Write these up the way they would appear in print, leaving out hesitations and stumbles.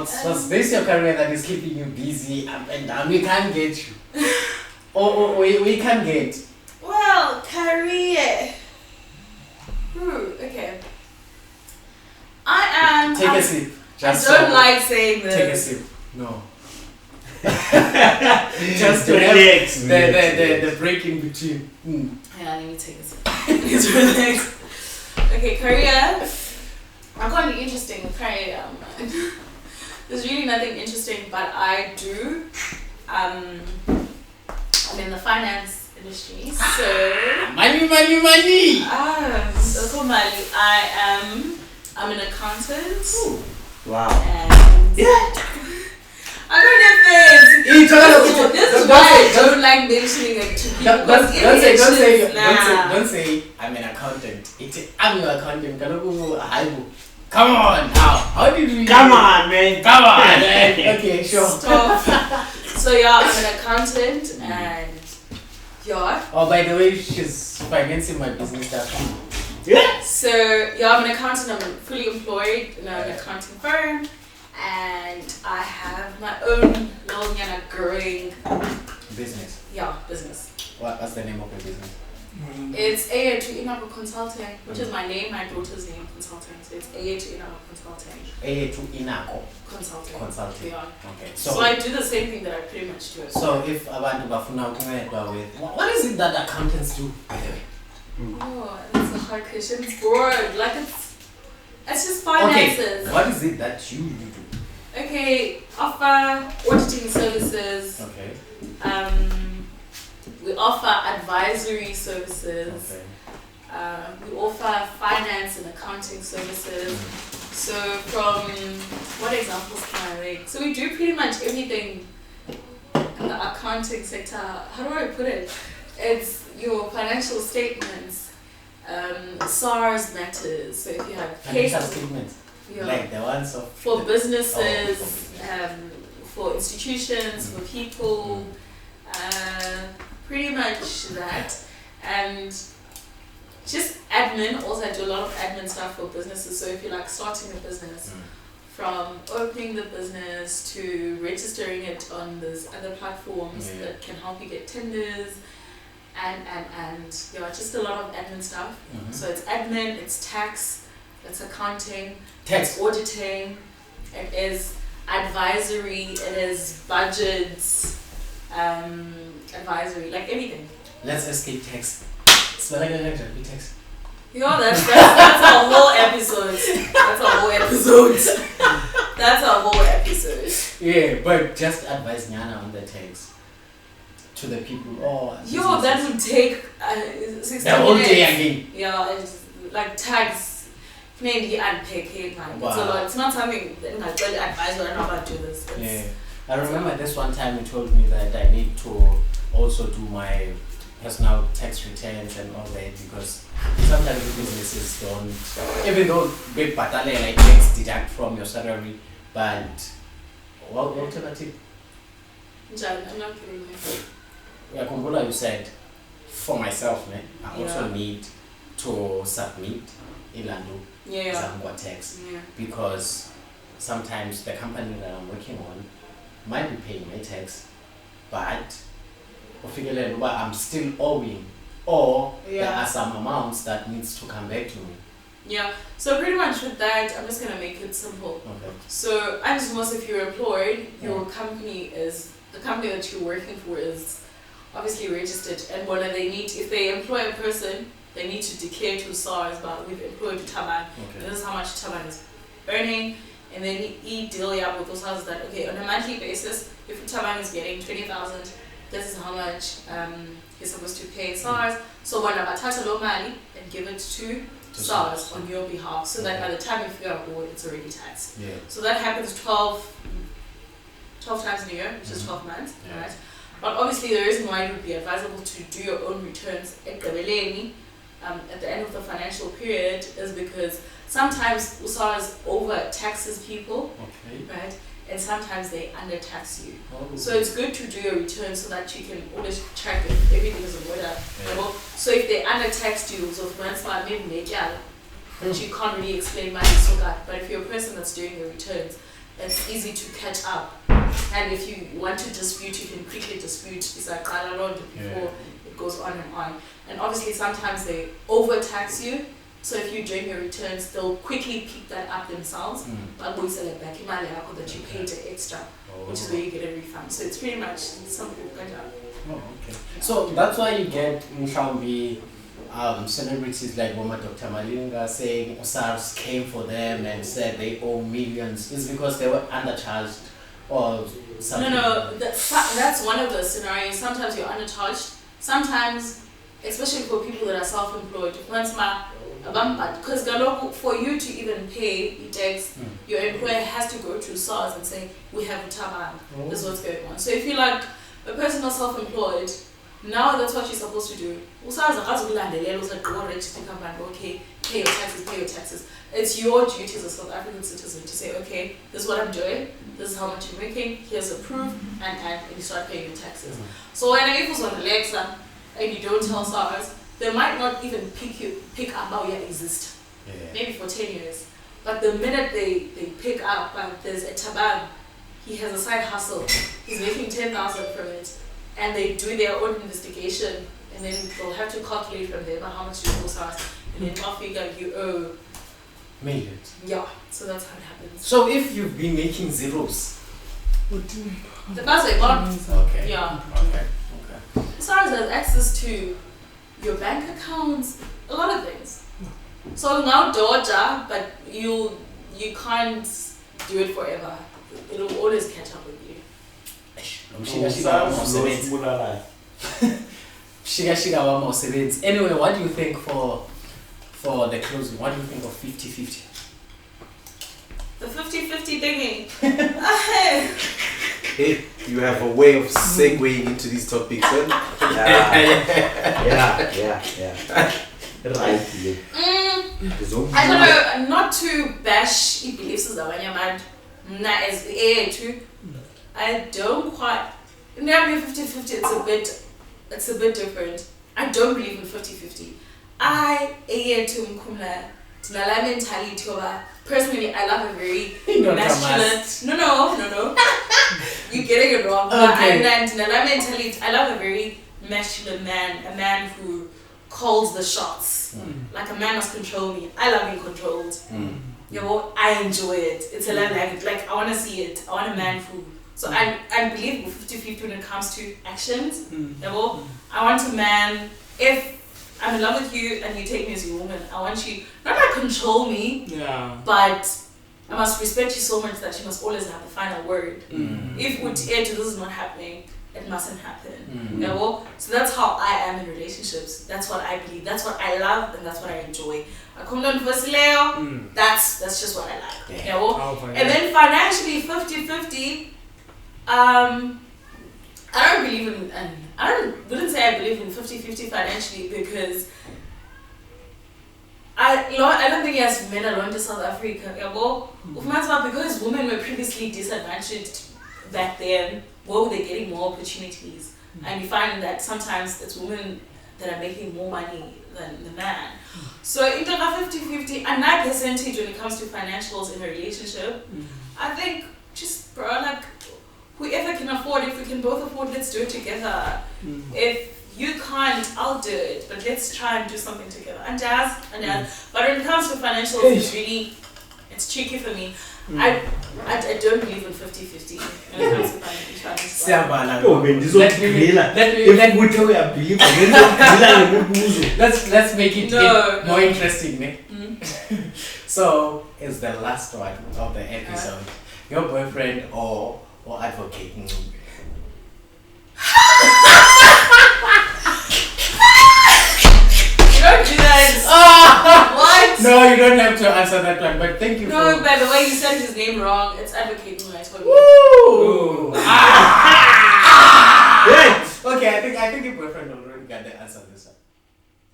Was this your career that is keeping you busy up and down? We can't get you. Or we can't get. Well, career. Okay. I am. Take a sip. I don't like saying this. Take a sip. No. Just to have the break in between. Yeah, let me take a sip. It's relax. Okay, career. I can't be interesting with career. There's really nothing interesting, but I do. I'm in the finance industry, so money. So I'm an accountant. Ooh. Wow. And I don't know things. This is why I don't like mentioning it to people. Don't say I'm an accountant. I'm your accountant. Come on now. How did we? Come on, man. Okay, sure. Stop. So yeah, I'm an accountant and yeah. Oh, by the way, she's financing my business stuff. Yeah. So yeah, I'm an accountant. I'm fully employed in an accounting firm, and I have my own little growing business. Yeah, business. What's the name of your business? It's AA to Inako Consulting, which is my name, my daughter's name, Consulting. So it's AA to Inako Consulting. AA to Inako Consulting. Yeah. Okay. So I do the same thing that I pretty much do. So if abantu bafuna ukuncedwa with what is it that accountants do, by the way? Oh, that's a hard question. It's broad. Like it's just finances. Okay. What is it that you do? Okay, offer auditing services. Okay. We offer advisory services. Okay. We offer finance and accounting services. So from what examples can I make? So we do pretty much everything in the accounting sector. How do I put it? It's your financial statements, SARS matters. So if you have financial statements, like the ones of for businesses, for institutions, for people, pretty much that, and just admin. Also, I do a lot of admin stuff for businesses. So if you're like starting a business, from opening the business to registering it on those other platforms that can help you get tenders. And yeah, just a lot of admin stuff. So it's admin, it's tax, it's accounting, it's auditing, it is advisory, it is budgets, advisory, like everything. Let's escape tax. So like tax. Yeah, that's a whole episode. That's a whole episode. Yeah, but just advise Nyana on the tax. To the people, that would take 60 the whole minutes. day again. Yeah, it's like tags. Maybe unpack it, man. It's a lot. It's not something that I really advise or I know about do this. I remember this one time you told me that I need to also do my personal tax returns and all that because sometimes the businesses don't, even though big patale like tax deduct from your salary, but whatever tip. I'm not kidding you. Yeah, Kumbula, you said, for myself, I also need to submit Ilando Zangwa tax because sometimes the company that I'm working on might be paying my tax, but I'm still owing, or there are some amounts that needs to come back to me. Yeah, so pretty much with that, I'm just going to make it simple. Okay. So, if you're employed, your company is, the company that you're working for is obviously registered, and what do they need? If they employ a person, they need to declare to SARS, but we've employed Taban, and this is how much Taban is earning, and then he deal with those houses that, okay, on a monthly basis, if Taban is getting 20,000, this is how much you're supposed to pay SARS. So when Abatata lo mali and give it to SARS on your behalf, so that by the time you figure out board, it's already taxed. Yeah. So that happens 12 times in a year, which is 12 months, right? But obviously the reason why it would be advisable to do your own returns at the end of the financial period is because sometimes SARS over taxes people, right? And sometimes they under tax you. So it's good to do your return so that you can always track if everything is in order. So if they under taxed you, so for instance, maybe but you can't really explain money so that. But if you're a person that's doing your returns, it's easy to catch up. And if you want to dispute, you can quickly dispute. It's like before it goes on and on. And obviously sometimes they overtax you. So if you're doing your returns, they'll quickly pick that up themselves. But we sell it back in that you paid the extra, which is where you get a refund. So it's pretty much simple. Oh, okay. So that's why you get Mshambi celebrities like Mama Dr. Malinga saying SARS came for them and said they owe millions. It's because they were undercharged or something. No, that's one of the scenarios. Sometimes you're undercharged. Sometimes, especially for people that are self-employed, because for you to even pay tax, your employer has to go to SARS and say, we have a tabang, this is what's going on. So if you're like a person who's self-employed, now that's what you're supposed to do. Okay, pay your taxes. It's your duty as a South African citizen to say, okay, this is what I'm doing, this is how much you're making, here's the proof, and you start paying your taxes. So when I was on Alexa and you don't tell SARS, they might not even pick up how you exist. Maybe for 10 years. But the minute they pick up, there's a tabang, he has a side hustle, he's making 10,000 from it, and they do their own investigation, and then they'll have to calculate from there how much you owe SARS, and then I'll figure you owe millions. Yeah, so that's how it happens. So if you've been making zeros, the buzz okay. Yeah. Okay. SARS has access to your bank accounts, a lot of things. So now Doja, but you can't do it forever. It'll always catch up with you. Anyway, what do you think for the closing? What do you think of 50-50? The 50-50 thingy. Hey, you have a way of segueing into these topics, huh? Yeah. Right. I don't know, not to bash beliefs as as too. I don't quite. Now 50-50, it's a bit different. I don't believe in 50-50. Personally, I love a very masculine. No. You're getting it wrong. Okay. I love a very masculine man, a man who calls the shots. Like a man must control me. I love being controlled. I enjoy it. It's a language. Like I want to see it. I want a man who. So I believe 50-50 when it comes to actions. I want a man. If I'm in love with you and you take me as your woman, I want you not to control me, but I must respect you so much that you must always have the final word. If this is not happening, it mustn't happen. So that's how I am in relationships. That's what I believe. That's what I love, and that's what I enjoy. That's just what I like. And then financially, 50-50. I don't believe in, and wouldn't say I believe in 50-50 financially because I don't think as men alone to South Africa. Because women were previously disadvantaged back then, were they getting more opportunities? And you find that sometimes it's women that are making more money than the man. So in terms of 50-50, a nice percentage when it comes to financials in a relationship, I think just whoever can afford, if we can both afford, let's do it together. If you can't, I'll do it, but let's try and do something together. And jazz. But when it comes to financials, it's tricky for me. I don't believe in 50-50 when it comes to financials. Let's make it more interesting, Nick. So, it's the last one of the episode. Your boyfriend or advocating. Don't do that. What? No, you don't have to answer that one, but thank you No, by the way, you said his name wrong. It's advocating when I told you. Woo! Okay, I think your boyfriend already got the answer this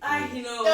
one. He knows.